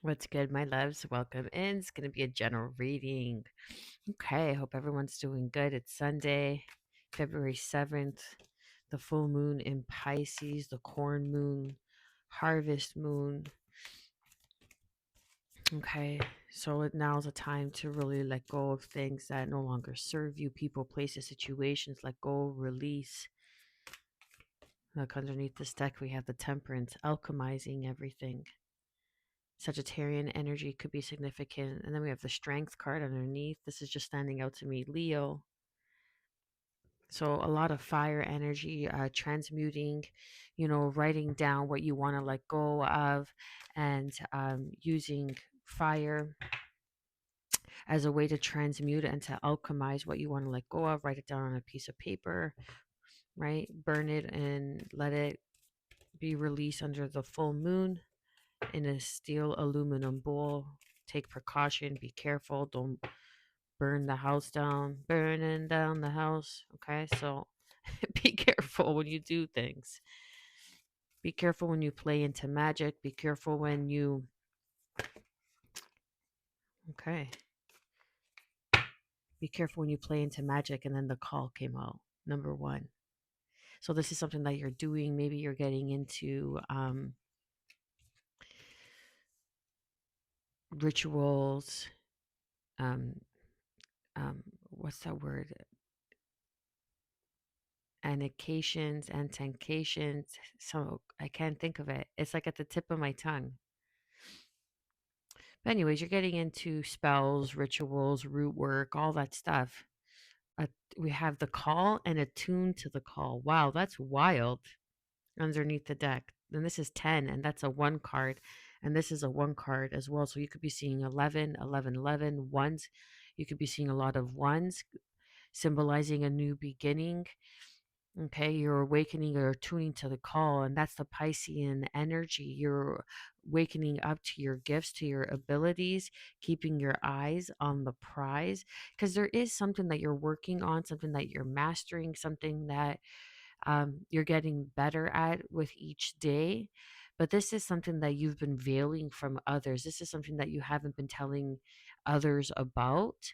What's good, my loves? Welcome in. It's going to be a general reading. Okay, hope everyone's doing good. It's Sunday, February 7th, the full moon in Pisces, the corn moon, harvest moon. Okay, so now's a time to really let go of things that no longer serve you, people, places, situations. Let go, release. Look, underneath this deck, we have the temperance, alchemizing everything. Sagittarian energy could be significant. And then we have the strength card underneath. This is just standing out to me. Leo. So a lot of fire energy, transmuting, writing down what you want to let go of and using fire as a way to transmute and to alchemize what you want to let go of. Write it down on a piece of paper, right? Burn it and let it be released under the full moon in a steel aluminum bowl. Take precaution, be careful, don't burn the house down, burning down the house. Okay, so be careful when you do things. Be careful when you play into magic. Be careful when you, okay, be careful when you play into magic. And then the call came out, number one. So this is something that you're doing. Maybe you're getting into rituals. Um, what's that word? Anications, antencations. So I can't think of it. It's like at the tip of my tongue. But anyways, you're getting into spells, rituals, root work, all that stuff. Uh, we have the call and attune to the call. Wow, that's wild underneath the deck. And this is 10, and that's a one card. And this is a one card as well. So you could be seeing 11, 11, 11, ones. You could be seeing a lot of ones, symbolizing a new beginning. Okay, you're awakening or tuning to the call, and that's the Piscean energy. You're wakening up to your gifts, to your abilities, keeping your eyes on the prize, because there is something that you're working on, something that you're mastering, something that you're getting better at with each day. But this is something that you've been veiling from others. This is something that you haven't been telling others about,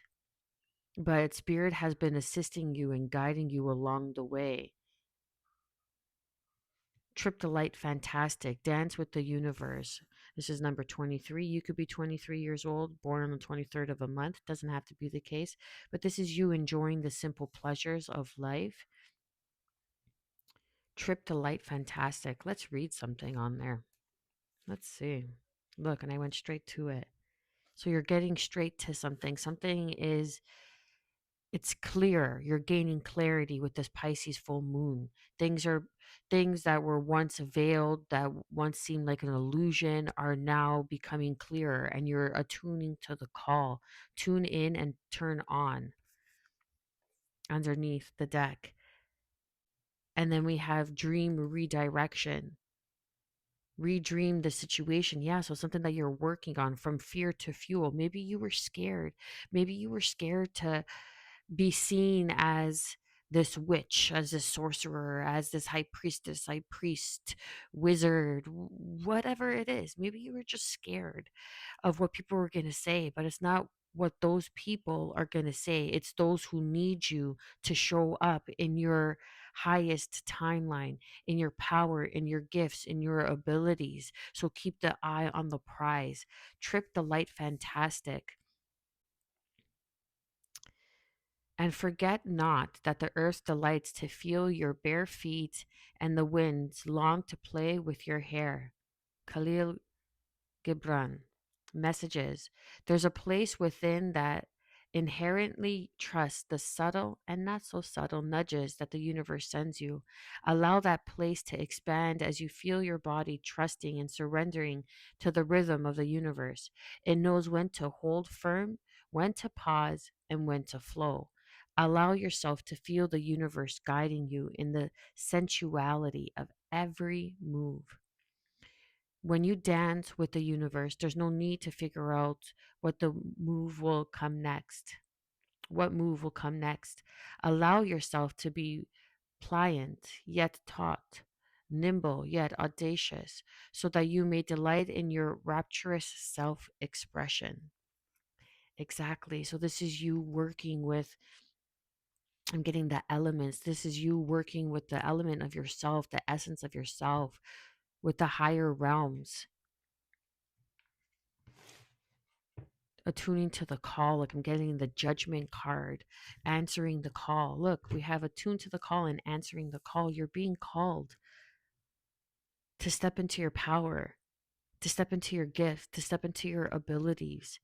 but Spirit has been assisting you and guiding you along the way. Trip to light, fantastic. Dance with the universe. This is number 23. You could be 23 years old, born on the 23rd of a month. Doesn't have to be the case, but this is you enjoying the simple pleasures of life. Trip to light, fantastic. Let's read something on there. Let's see. Look, and I went straight to it. So you're getting straight to something. Something is it's clear. You're gaining clarity with this Pisces full moon. Things that were once veiled, that once seemed like an illusion, are now becoming clearer, and you're attuning to the call. Tune in and turn on underneath the deck. And then we have dream redirection. Redream the situation. Yeah, so something that you're working on, from fear to fuel. Maybe you were scared. Maybe you were scared to be seen as this witch, as this sorcerer, as this high priestess, high priest, wizard, whatever it is. Maybe you were just scared of what people were going to say, but it's not what those people are going to say. It's those who need you to show up in your highest timeline, in your power, in your gifts, in your abilities. So keep the eye on the prize. Trip the light, fantastic. And forget not that the earth delights to feel your bare feet, and the winds long to play with your hair. Khalil Gibran. Messages. There's a place within that inherently trusts the subtle and not so subtle nudges that the universe sends you. Allow that place to expand as you feel your body trusting and surrendering to the rhythm of the universe. It knows when to hold firm, when to pause, and when to flow. Allow yourself to feel the universe guiding you in the sensuality of every move. When you dance with the universe, there's no need to figure out what the move will come next. What move will come next? Allow yourself to be pliant yet taut. nimble yet audacious, so that you may delight in your rapturous self expression. Exactly. So, this is you working with, I'm getting the elements. This is you working with the element of yourself, the essence of yourself, with the higher realms, attuning to the call. Like I'm getting the judgment card, answering the call. Look, we have attuned to the call and answering the call. You're being called to step into your power, to step into your gift, to step into your abilities.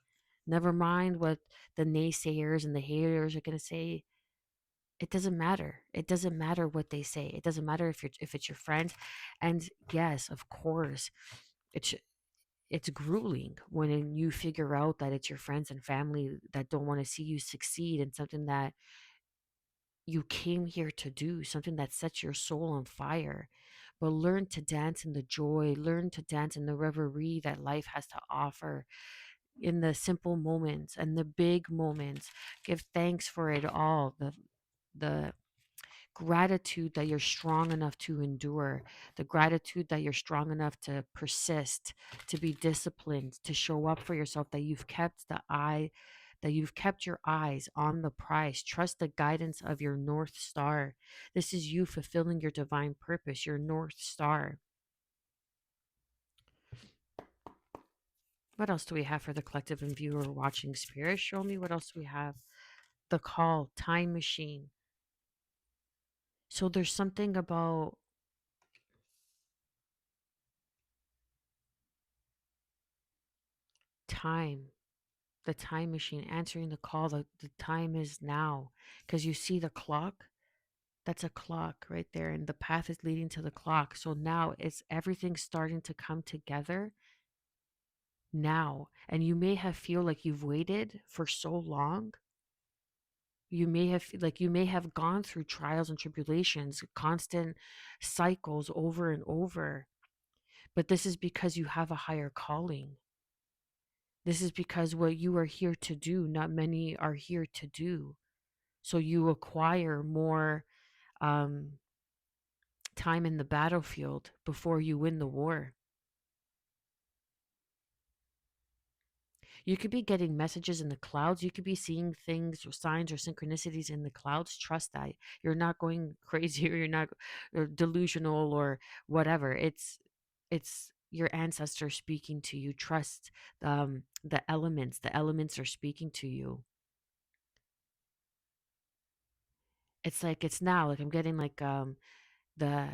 Never mind what the naysayers and the haters are going to say. It doesn't matter. It doesn't matter what they say. It doesn't matter if it's your friends. And yes, of course, it's it's grueling when you figure out that it's your friends and family that don't want to see you succeed in something that you came here to do, something that sets your soul on fire. But learn to dance in the joy, learn to dance in the reverie that life has to offer, in the simple moments and the big moments. Give thanks for it all. The gratitude that you're strong enough to endure, the gratitude that you're strong enough to persist, to be disciplined, to show up for yourself, that you've kept your eyes on the prize. Trust the guidance of your North Star. This is you fulfilling your divine purpose, your North Star. What else do we have for the collective and viewer watching spirit? Show me what else we have. The call, time machine. So there's something about time, the time machine, answering the call. The time is now, because you see the clock. That's a clock right there, and the path is leading to the clock. So now it's everything starting to come together now. And you may have feel like you've waited for so long. You may have gone through trials and tribulations, constant cycles over and over. But this is because you have a higher calling. This is because what you are here to do, not many are here to do. So you acquire more um, time in the battlefield before you win the war. You could be getting messages in the clouds. You could be seeing things or signs or synchronicities in the clouds. Trust that. You're not going crazy, or you're not delusional or whatever. It's your ancestors speaking to you. Trust the elements. The elements are speaking to you. It's like it's now. Like I'm getting like the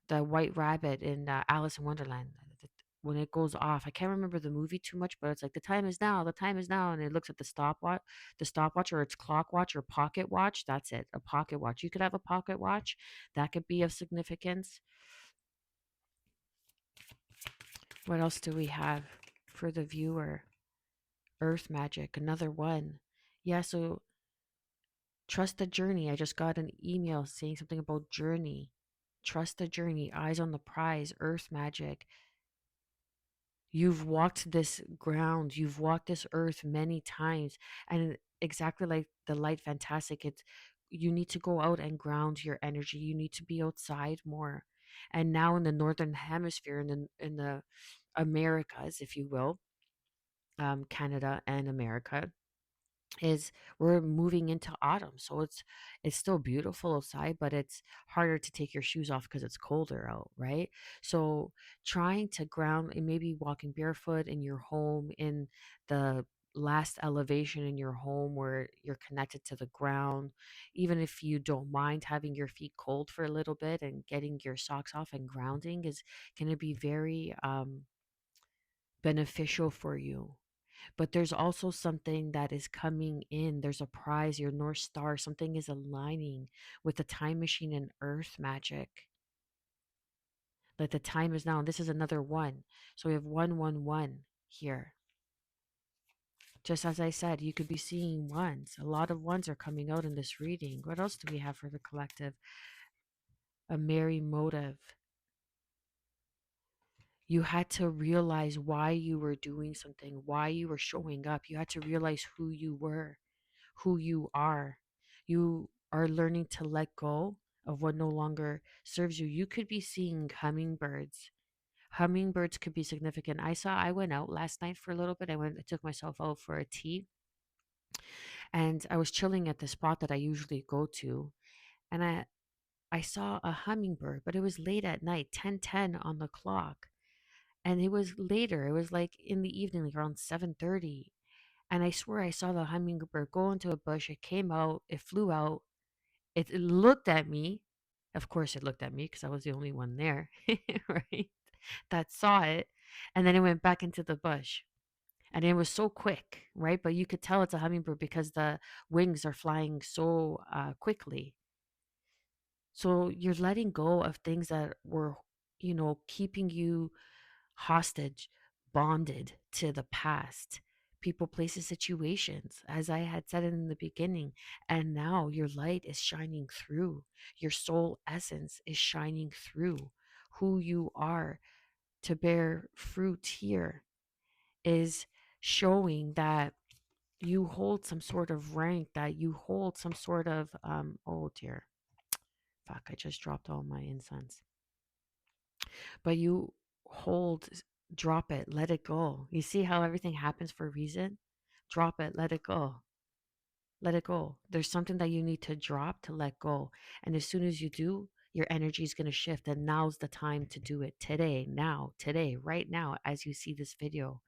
white rabbit in Alice in Wonderland. When it goes off, I can't remember the movie too much, but it's like the time is now, the time is now, and it looks at the stopwatch, or its clock watch or pocket watch. That's it, a pocket watch. You could have a pocket watch that could be of significance. What else do we have for the viewer? Earth magic, another one. Yeah, so trust the journey. I just got an email saying something about journey. Trust the journey, eyes on the prize, earth magic. You've walked this ground, you've walked this earth many times. And exactly like the light fantastic, it's you need to go out and ground your energy. You need to be outside more. And now in the northern hemisphere, in the Americas, if you will, Canada and America, is we're moving into autumn. So it's still beautiful outside, but it's harder to take your shoes off because it's colder out, right? So trying to ground, and maybe walking barefoot in your home, in the last elevation in your home where you're connected to the ground, even if you don't mind having your feet cold for a little bit, and getting your socks off and grounding is going to be very beneficial for you. But there's also something that is coming in. There's a prize, your North Star. Something is aligning with the time machine and earth magic. Like the time is now. And this is another one. So we have 111 here. Just as I said, you could be seeing ones. A lot of ones are coming out in this reading. What else do we have for the collective? A merry motive. You had to realize why you were doing something, why you were showing up. You had to realize who you were, who you are. You are learning to let go of what no longer serves you. You could be seeing hummingbirds. Hummingbirds could be significant. I went out last night for a little bit. I took myself out for a tea, and I was chilling at the spot that I usually go to, and I saw a hummingbird, but it was late at night, 10:10 on the clock. And it was later. It was like in the evening, like around 7:30. And I swear I saw the hummingbird go into a bush. It came out, it flew out, it looked at me. Of course, it looked at me because I was the only one there, right? That saw it. And then it went back into the bush. And it was so quick, right? But you could tell it's a hummingbird because the wings are flying so quickly. So you're letting go of things that were, keeping you hostage, bonded to the past, people, places, situations, as I had said in the beginning. And now your light is shining through. Your soul essence is shining through. Who you are to bear fruit here is showing that you hold some sort of rank, that you hold some sort of, oh dear, fuck, I just dropped all my incense. But you hold, drop it, let it go. You see how everything happens for a reason? Drop it, let it go. Let it go. There's something that you need to drop to let go. And as soon as you do, your energy is going to shift. And now's the time to do it. Today, now, today, right now, as you see this video,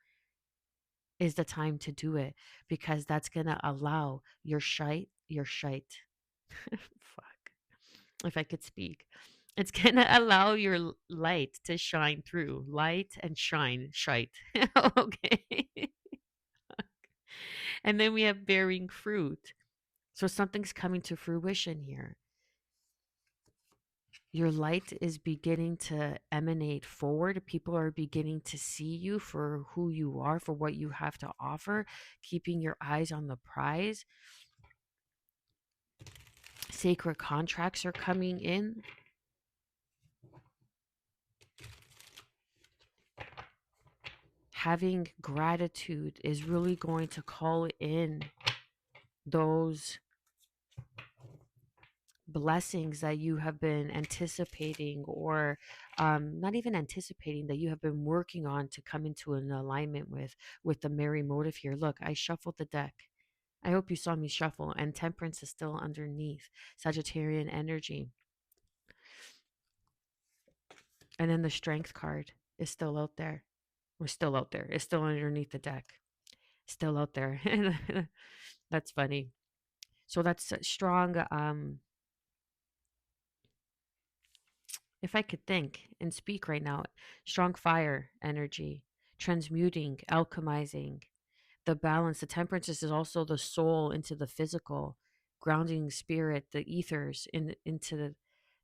is the time to do it because that's going to allow your shite. Fuck. If I could speak. It's gonna allow your light to shine through. Light and shine, shite. Okay. And then we have bearing fruit. So something's coming to fruition here. Your light is beginning to emanate forward. People are beginning to see you for who you are, for what you have to offer, keeping your eyes on the prize. Sacred contracts are coming in. Having gratitude is really going to call in those blessings that you have been anticipating, or not even anticipating, that you have been working on to come into an alignment with the merry motive here. Look, I shuffled the deck. I hope you saw me shuffle, and temperance is still underneath, Sagittarian energy. And then the strength card is still out there. We're still out there. It's still underneath the deck. Still out there. That's funny. So that's a strong, if I could think and speak right now, strong fire energy, transmuting, alchemizing, the balance. The temperance is also the soul into the physical, grounding spirit, the ethers into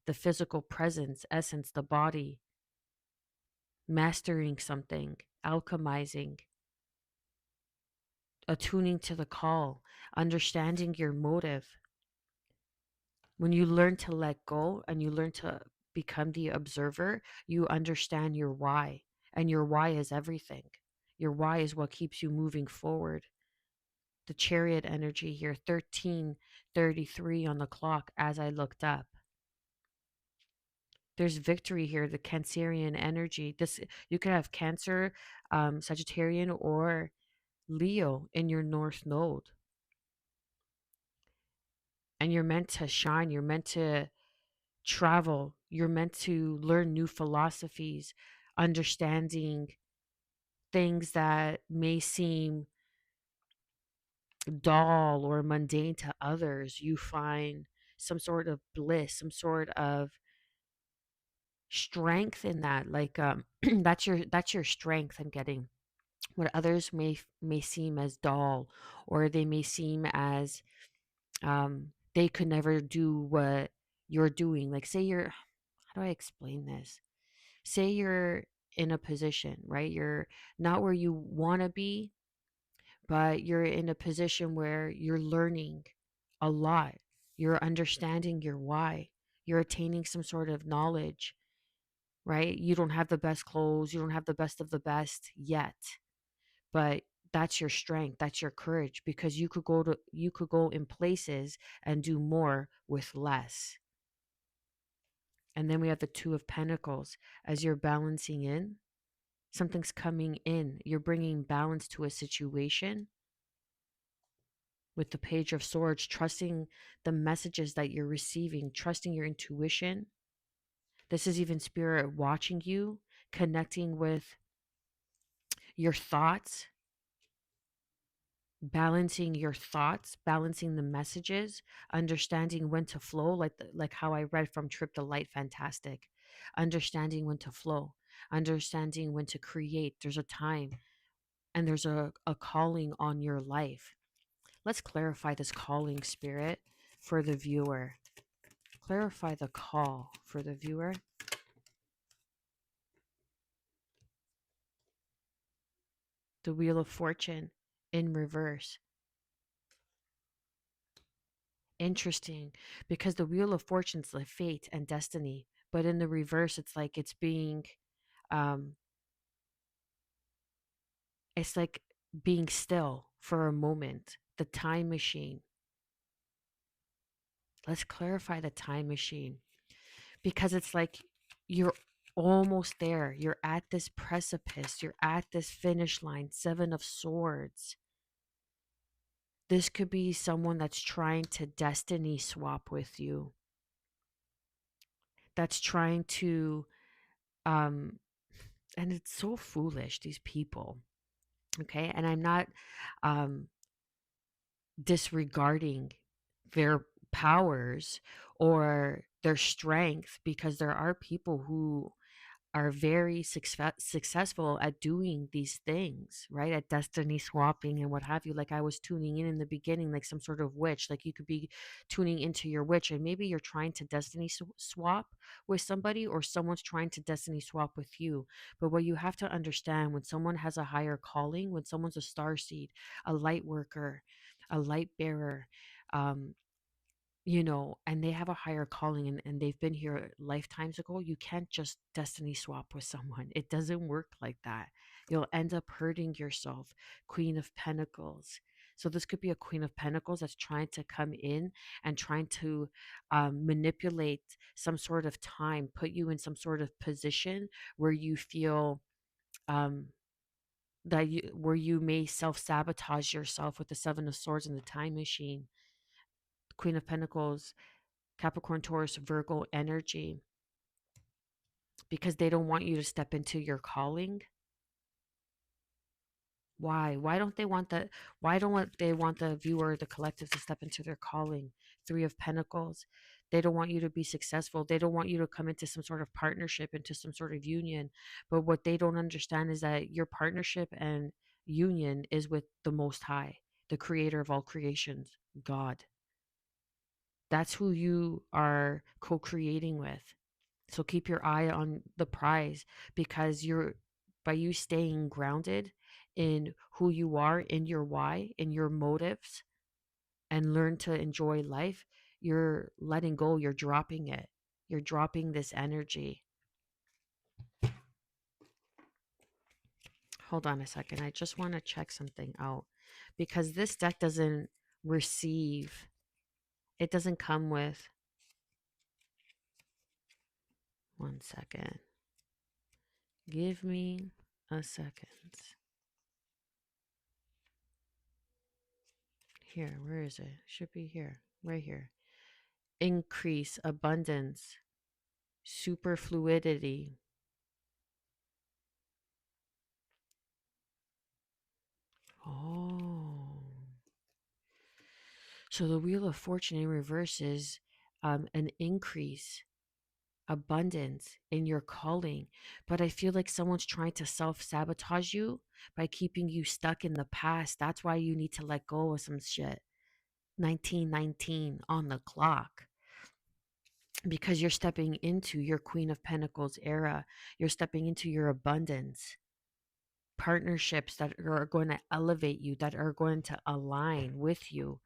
the physical presence, essence, the body, mastering something, alchemizing, attuning to the call, understanding your motive. When you learn to let go and you learn to become the observer, you understand your why. And your why is everything. Your why is what keeps you moving forward. The chariot energy here, 13:33 on the clock as I looked up. There's victory here, the Cancerian energy. This, you could have Cancer, Sagittarian, or Leo in your North Node. And you're meant to shine. You're meant to travel. You're meant to learn new philosophies, understanding things that may seem dull or mundane to others. You find some sort of bliss, some sort of strength in that. Like that's your strength. I'm getting what others may seem as dull, or they may seem as they could never do what you're doing. Like, say you're, how do I explain this? Say you're in a position, right? You're not where you want to be, but you're in a position where you're learning a lot. You're understanding your why. You're attaining some sort of knowledge, right? You don't have the best clothes, you don't have the best of the best yet, but that's your strength, that's your courage, because you could go in places and do more with less. And then we have the Two of Pentacles. As you're balancing in, something's coming in. You're bringing balance to a situation with the Page of Swords, trusting the messages that you're receiving, trusting your intuition. This is even spirit watching you, connecting with your thoughts, balancing your thoughts, balancing the messages, understanding when to flow, like how I read from Trip the Light, fantastic. Understanding when to flow, understanding when to create. There's a time and there's a calling on your life. Let's clarify this calling, spirit, for the viewer. Clarify the call for the viewer. The Wheel of Fortune in reverse. Interesting, because the Wheel of Fortune's like fate and destiny, but in the reverse, it's like um, it's like being still for a moment. The time machine. Let's clarify the time machine, because it's like you're almost there. You're at this precipice. You're at this finish line. Seven of Swords. This could be someone that's trying to destiny swap with you. That's trying to um and it's so foolish, these people. Okay? And I'm not um disregarding their powers or their strength, because there are people who are very successful at doing these things, right? At destiny swapping and what have you. Like I was tuning in the beginning, like some sort of witch. Like you could be tuning into your witch, and maybe you're trying to destiny swap with somebody, or someone's trying to destiny swap with you. But what you have to understand, when someone has a higher calling, when someone's a star seed, a light worker, a light bearer, um, and they have a higher calling, and they've been here lifetimes ago, you can't just destiny swap with someone. It doesn't work like that. You'll end up hurting yourself. Queen of Pentacles. So this could be a Queen of Pentacles that's trying to come in and trying to manipulate some sort of time, put you in some sort of position where you feel um, where you may self-sabotage yourself with the Seven of Swords and the time machine. Queen of Pentacles, Capricorn, Taurus, Virgo energy, because they don't want you to step into your calling. Why? Why don't they want the viewer, the collective, to step into their calling? Three of Pentacles. They don't want you to be successful. They don't want you to come into some sort of partnership, into some sort of union. But what they don't understand is that your partnership and union is with the Most High, the creator of all creations, God. That's who you are co-creating with. So keep your eye on the prize, because by you staying grounded in who you are, in your why, in your motives, and learn to enjoy life, you're letting go, you're dropping it. You're dropping this energy. Hold on a second. I just want to check something out, because this deck doesn't receive, it doesn't come with, one second. Give me a second. Here, where is it? Should be here, right here. Increase, abundance, superfluidity. Oh. So the Wheel of Fortune in reverse is an increase, abundance in your calling. But I feel like someone's trying to self sabotage you by keeping you stuck in the past. That's why you need to let go of some shit. 1919 on the clock, because you're stepping into your Queen of Pentacles era. You're stepping into your abundance. Partnerships that are going to elevate you, that are going to align with you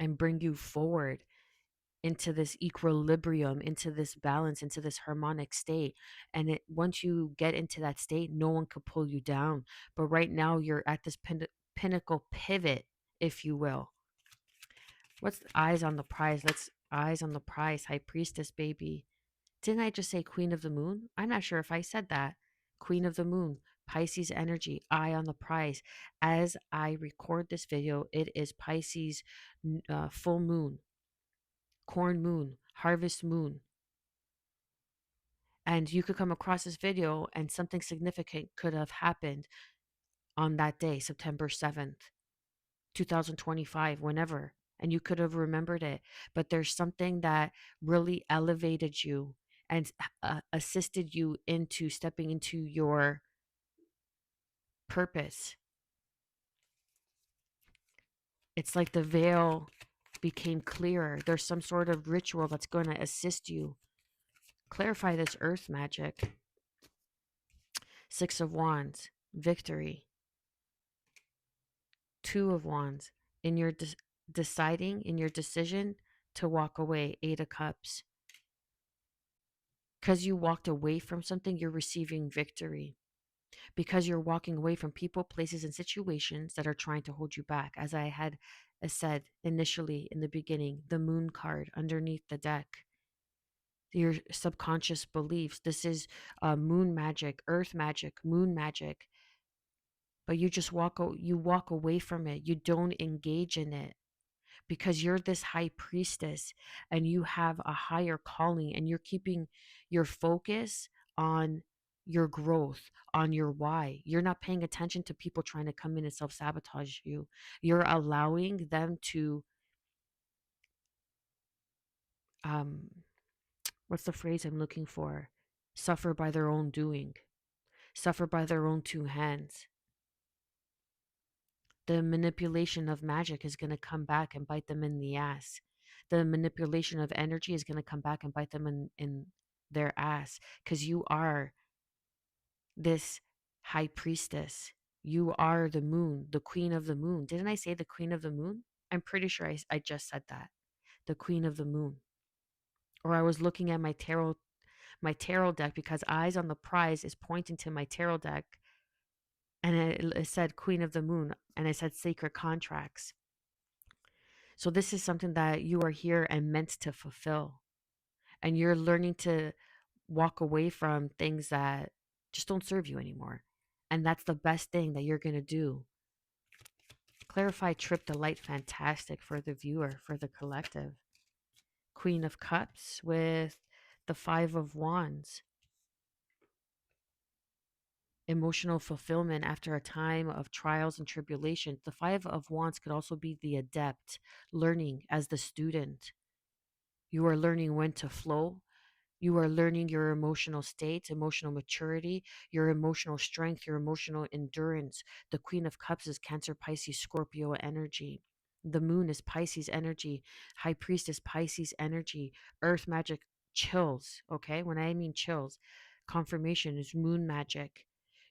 and bring you forward into this equilibrium, into this balance, into this harmonic state. And once you get into that state, no one could pull you down. But right now, you're at this pinnacle pivot, if you will. What's eyes on the prize? Let's eyes on the prize. High Priestess, baby. Didn't I just say Queen of the Moon? I'm not sure if I said that. Queen of the Moon, Pisces energy, eye on the prize. As I record this video, it is Pisces full moon, corn moon, harvest moon. And you could come across this video and something significant could have happened on that day, September 7th, 2025, whenever. And you could have remembered it. But there's something that really elevated you and assisted you into stepping into your purpose. It's like the veil became clearer. There's some sort of ritual that's going to assist you. Clarify this earth magic. Six of Wands, victory. Two of Wands, in your deciding, in your decision to walk away. Eight of Cups. Because you walked away from something, you're receiving victory. Because you're walking away from people, places, and situations that are trying to hold you back. As I had said initially in the beginning, the moon card underneath the deck, your subconscious beliefs. This is moon magic, earth magic, moon magic. But you just you walk away from it. You don't engage in it because you're this high priestess and you have a higher calling and you're keeping your focus on your growth, on your why. You're not paying attention to people trying to come in and self-sabotage you. You're allowing them to um what's the phrase I'm looking for? Suffer by their own doing. Suffer by their own two hands. The manipulation of magic is going to come back and bite them in the ass. The manipulation of energy is going to come back and bite them in their ass because you are this high priestess. You are the moon, the queen of the moon. Didn't I say the queen of the moon? I'm pretty sure I just said that. The queen of the moon. Or I was looking at my tarot deck because eyes on the prize is pointing to my tarot deck and it said queen of the moon and I said sacred contracts. So this is something that you are here and meant to fulfill. And you're learning to walk away from things that just don't serve you anymore. And that's the best thing that you're going to do. Clarify trip to light, fantastic for the viewer, for the collective. Queen of Cups with the Five of Wands. Emotional fulfillment after a time of trials and tribulations. The Five of Wands could also be the adept, learning as the student. You are learning when to flow. You are learning your emotional states, emotional maturity, your emotional strength, your emotional endurance. The Queen of Cups is Cancer, Pisces, Scorpio energy. The moon is Pisces energy. High Priestess, Pisces energy. Earth magic, chills. Okay. When I mean chills, confirmation is moon magic.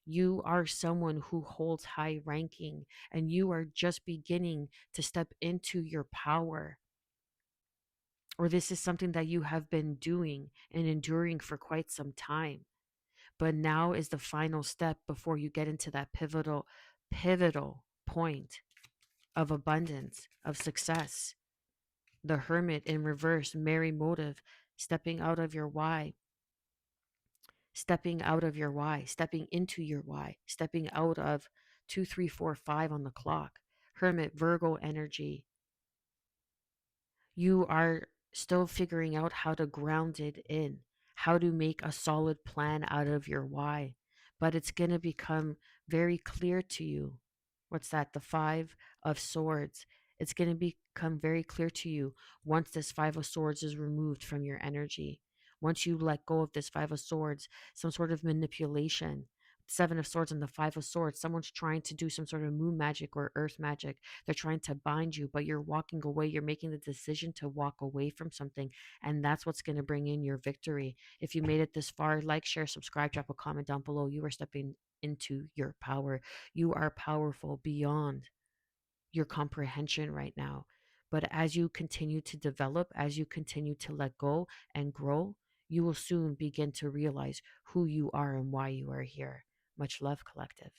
You are someone who holds high ranking and you are just beginning to step into your power, or this is something that you have been doing and enduring for quite some time. But now is the final step before you get into that pivotal point of abundance, of success. The Hermit in reverse, Mary motive, stepping out of your why, stepping out of your why, stepping into your why, stepping out of 2, 3, 4, 5 on the clock. Hermit, Virgo energy, you are still figuring out how to ground it in, how to make a solid plan out of your why. But it's going to become very clear to you. What's that? The Five of Swords. It's going to become very clear to you once this Five of Swords is removed from your energy. Once you let go of this Five of Swords, some sort of manipulation, Seven of Swords and the Five of Swords, someone's trying to do some sort of moon magic or earth magic. They're trying to bind you, but you're walking away. You're making the decision to walk away from something. And that's what's going to bring in your victory. If you made it this far, like, share, subscribe, drop a comment down below. You are stepping into your power. You are powerful beyond your comprehension right now. But as you continue to develop, as you continue to let go and grow, you will soon begin to realize who you are and why you are here. Much love, collective.